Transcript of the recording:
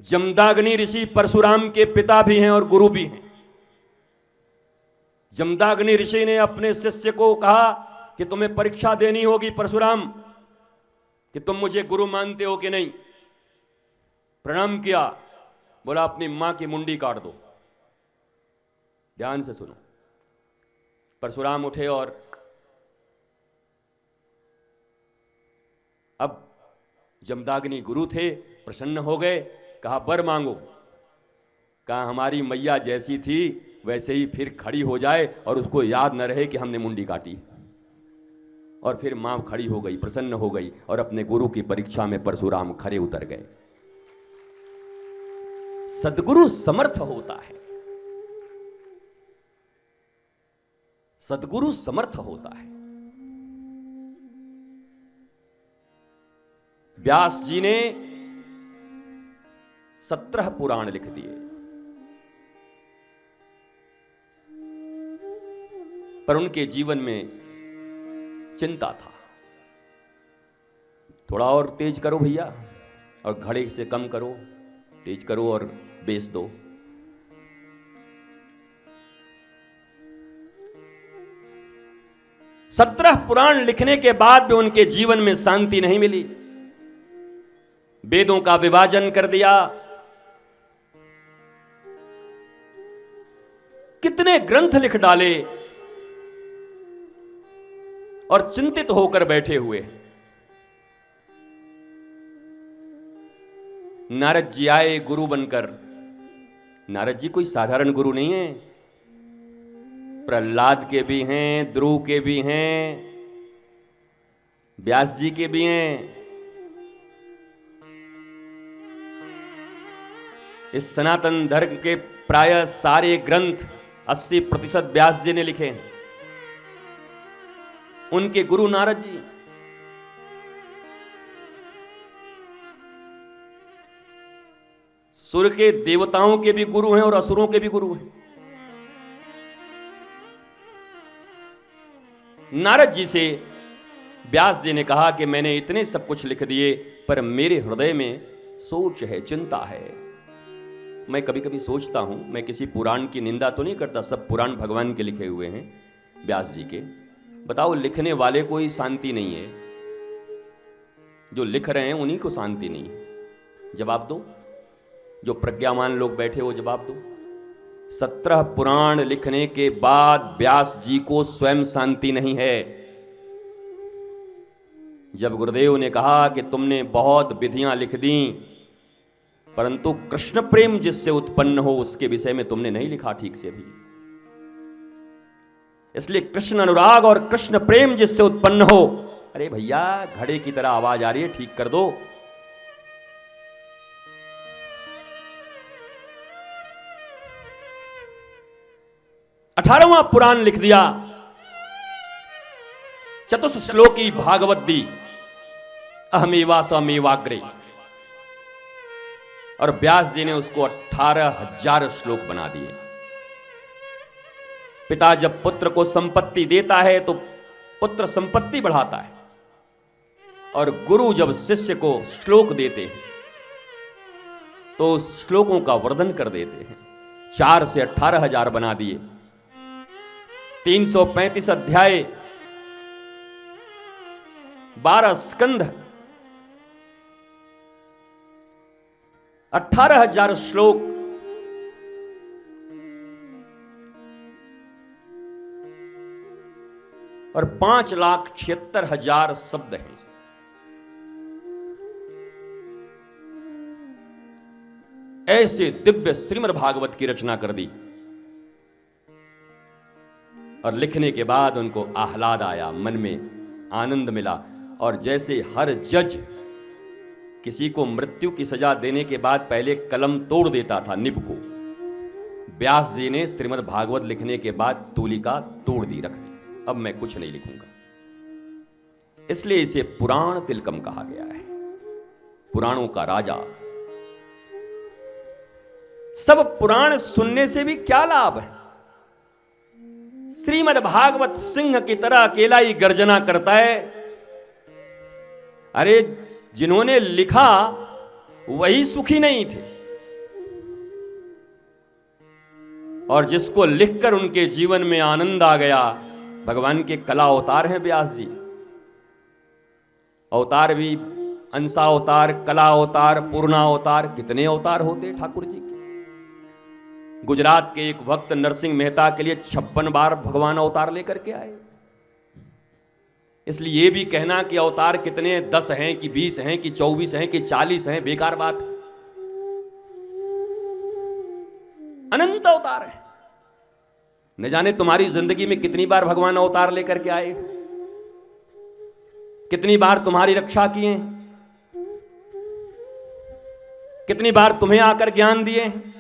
जमदाग्नि ऋषि परशुराम के पिता भी हैं और गुरु भी हैं। जमदाग्नि ऋषि ने अपने शिष्य को कहा कि तुम्हें परीक्षा देनी होगी परशुराम, कि तुम मुझे गुरु मानते हो कि नहीं। प्रणाम किया, बोला अपनी मां की मुंडी काट दो। ध्यान से सुनो। परशुराम उठे और अब जमदाग्नि गुरु थे, प्रसन्न हो गए, कहा वर मांगो। कहा हमारी मैया जैसी थी वैसे ही फिर खड़ी हो जाए और उसको याद न रहे कि हमने मुंडी काटी। और फिर मां खड़ी हो गई, प्रसन्न हो गई और अपने गुरु की परीक्षा में परशुराम खरे उतर गए। सद्गुरु समर्थ होता है, सद्गुरु समर्थ होता है। व्यास जी ने 17 पुराण लिख दिए, पर उनके जीवन में चिंता था। थोड़ा और तेज करो भैया, और घड़े से कम करो, तेज करो और बेच दो। सत्रह पुराण लिखने के बाद भी उनके जीवन में शांति नहीं मिली। वेदों का विभाजन कर दिया, कितने ग्रंथ लिख डाले और चिंतित होकर बैठे हुए। नारद जी आए गुरु बनकर। नारद जी कोई साधारण गुरु नहीं है, प्रहलाद के भी हैं, ध्रुव के भी हैं, व्यास जी के भी हैं। इस सनातन धर्म के प्राय सारे ग्रंथ 80% व्यास जी ने लिखे हैं। उनके गुरु नारद जी। सुर के देवताओं के भी गुरु हैं और असुरों के भी गुरु हैं। नारद जी से व्यास जी ने कहा कि मैंने इतने सब कुछ लिख दिए, पर मेरे हृदय में सोच है, चिंता है। मैं कभी कभी सोचता हूं, मैं किसी पुराण की निंदा तो नहीं करता, सब पुराण भगवान के लिखे हुए हैं, व्यास जी के। बताओ लिखने वाले को ही शांति नहीं है, जो लिख रहे हैं उन्हीं को शांति नहीं है। जवाब दो, जो प्रज्ञावान लोग बैठे हो जवाब दो। 17 पुराण लिखने के बाद व्यास जी को स्वयं शांति नहीं है। जब गुरुदेव ने कहा कि तुमने बहुत विधियां लिख दी, परंतु कृष्ण प्रेम जिससे उत्पन्न हो उसके विषय में तुमने नहीं लिखा ठीक से भी। इसलिए कृष्ण अनुराग और कृष्ण प्रेम जिससे उत्पन्न हो, अरे भैया घड़े की तरह आवाज आ रही है, ठीक कर दो। अठारहवां पुराण लिख दिया, चतुश्लोकी भागवत दी, अहमेवा समेवाग्रे। और व्यास जी ने उसको 18,000 श्लोक बना दिए। पिता जब पुत्र को संपत्ति देता है तो पुत्र संपत्ति बढ़ाता है, और गुरु जब शिष्य को श्लोक देते हैं तो श्लोकों का वर्धन कर देते हैं। 4 से 18,000 बना दिए। 335 अध्याय, 12 स्कंध, 18,000 श्लोक। और 5,76,000 शब्द हैं। ऐसे दिव्य श्रीमद् भागवत की रचना कर दी। और लिखने के बाद उनको आह्लाद आया, मन में आनंद मिला। और जैसे हर जज किसी को मृत्यु की सजा देने के बाद पहले कलम तोड़ देता था, निब को, व्यास जी ने श्रीमद् भागवत लिखने के बाद तूलिका तोड़ दी, रख दी। अब मैं कुछ नहीं लिखूंगा। इसलिए इसे पुराण तिलकम कहा गया है, पुराणों का राजा। सब पुराण सुनने से भी क्या लाभ है? श्रीमद् भागवत सिंह की तरह अकेला ही गर्जना करता है। अरे जिन्होंने लिखा वही सुखी नहीं थे, और जिसको लिखकर उनके जीवन में आनंद आ गया। भगवान के कला अवतार हैं व्यास जी। अवतार भी अंशा अवतार, कला अवतार, पूर्णा अवतार, कितने अवतार होते ठाकुर जी के। गुजरात के एक भक्त नरसिंह मेहता के लिए 56 बार भगवान अवतार लेकर के आए। इसलिए ये भी कहना कि अवतार कितने 10 हैं कि 20 हैं कि 24 हैं कि 40 हैं, बेकार बात। अनंत अवतार है। न जाने तुम्हारी जिंदगी में कितनी बार भगवान अवतार लेकर के आए, कितनी बार तुम्हारी रक्षा किए, कितनी बार तुम्हें आकर ज्ञान दिए।